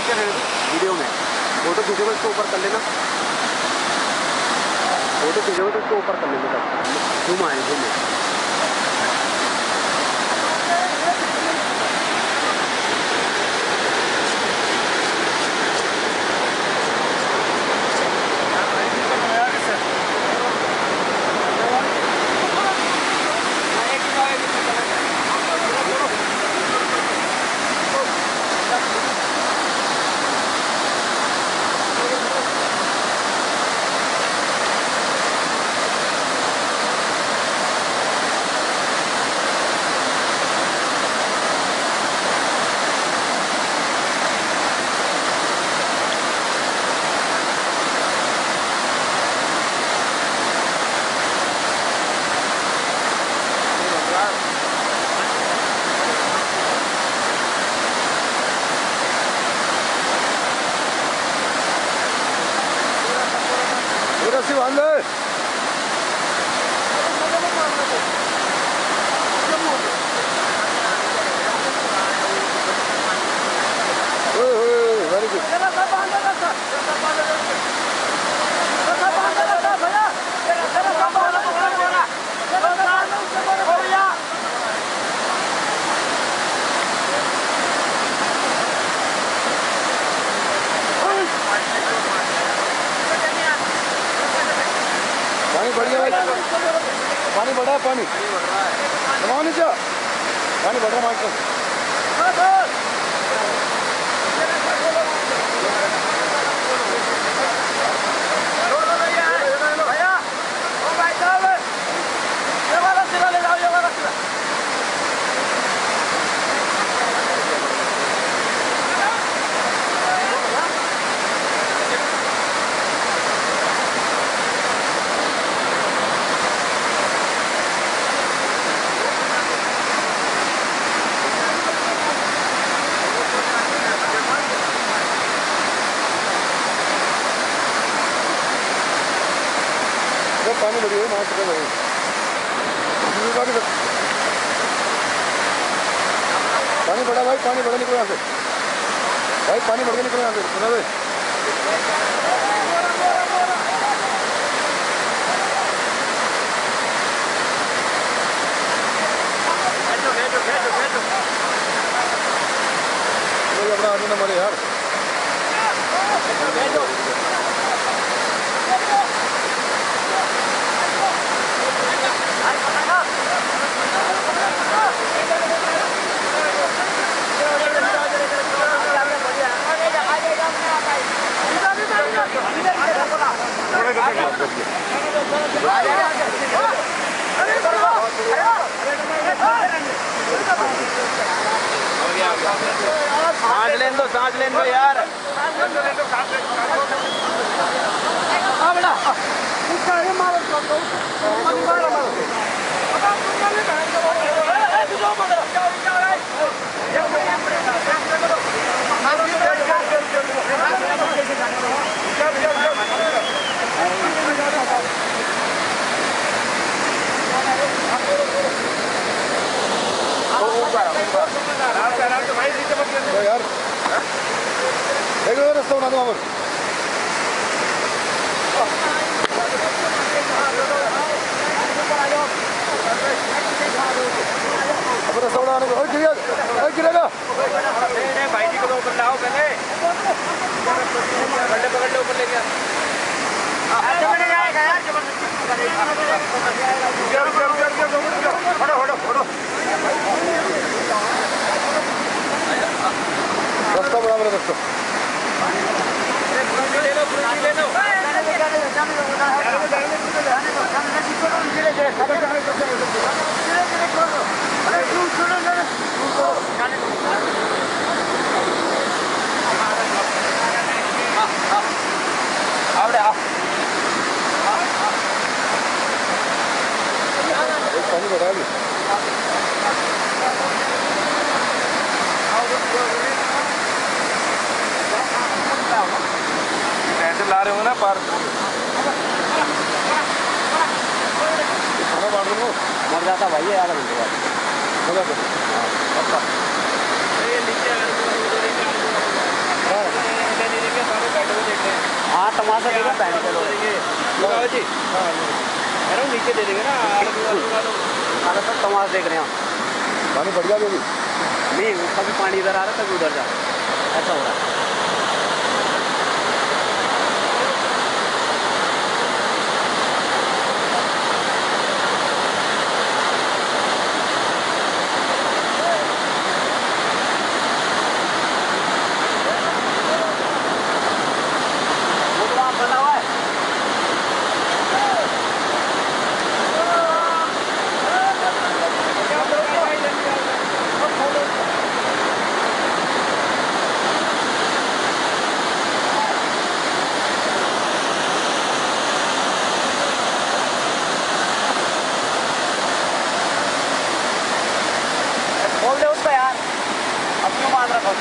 नीचे रहने दो वीडियो में। फोटो खींचोगे इसको ऊपर कर लेना, फोटो खींचोगे तो इसको ऊपर कर लेना, तब घूम आए घूमे। रस्सी बांध ले। Very good. पानी बढ़ गया भाई, पानी बढ़ रहा है, पानी दबाओ नीचे, पानी बढ़ रहा है माइक पानी बढ़ी है वहाँ से पानी बढ़ा भाई, पानी बढ़ा निकलो यहाँ से भाई, पानी बढ़ के निकलो यहाँ से सुना भाई। अपना आदमी न मरे यार। सांस लेने दो यार। यार देखो रास्ता बना दो अमर। अब रास्ता बनाने को गिरेगा भाई जी को तो ऊपर लाओ, पहले पकड़ लो ऊपर लेके रास्ता बड़ा बड़ा रास्ता पानी बढ़ा ली। ऐसे ला रहे हो ना पार मर जाता भाई है आधा घंटे बाद। हाँ तमाशा देगा पहन के लोग जी कह रहा हूँ नीचे दे देंगे ना अरे सब तमाशा देख रहे हैं हम। पानी बढ़ गया अभी नहीं कभी पानी इधर आ रहा है कभी उधर जा रहा है ऐसा हो रहा है। वो तो वहाँ बना हुआ है। खोल दे उसको यार अब क्यों बांध रखा